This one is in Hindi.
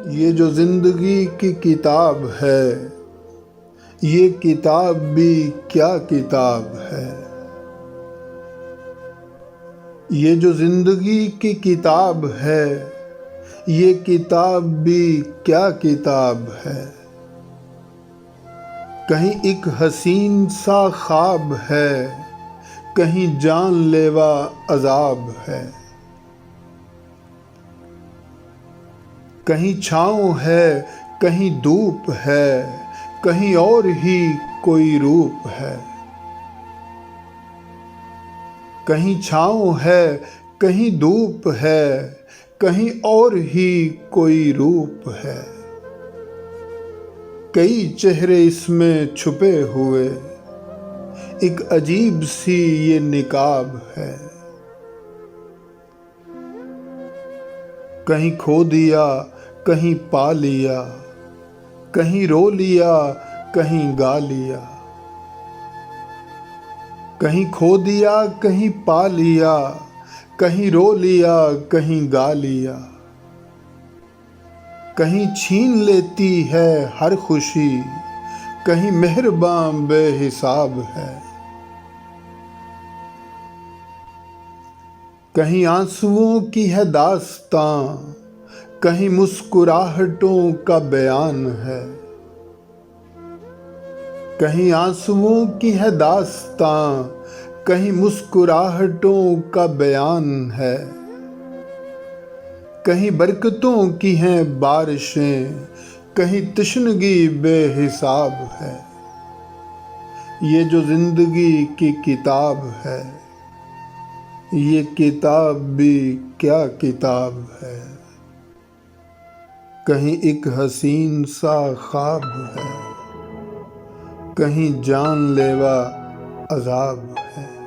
ये जो जिंदगी की किताब है, ये किताब भी क्या किताब है। ये जो जिंदगी की किताब है, ये किताब भी क्या किताब है। कहीं एक हसीन सा ख्वाब है, कहीं जानलेवा अजाब है। कहीं छाँव है, कहीं धूप है, कहीं और ही कोई रूप है। कहीं छाँव है, कहीं धूप है, कहीं और ही कोई रूप है। कई चेहरे इसमें छुपे हुए, एक अजीब सी ये निकाब है। कहीं खो दिया, कहीं पा लिया, कहीं रो लिया, कहीं गा लिया। कहीं खो दिया, कहीं पा लिया, कहीं रो लिया, कहीं गा लिया। कहीं छीन लेती है हर खुशी, कहीं मेहरबान बेहिसाब है। कहीं आंसुओं की है दास्तां, कहीं मुस्कुराहटों का बयान है। कहीं आंसुओं की है दास्तां, कहीं मुस्कुराहटों का बयान है। कहीं बरकतों की हैं बारिशें, कहीं तशनगी बेहिसाब है। ये जो जिंदगी की किताब है, ये किताब भी क्या किताब है। कहीं एक हसीन सा ख्वाब है, कहीं जानलेवा अजाब है।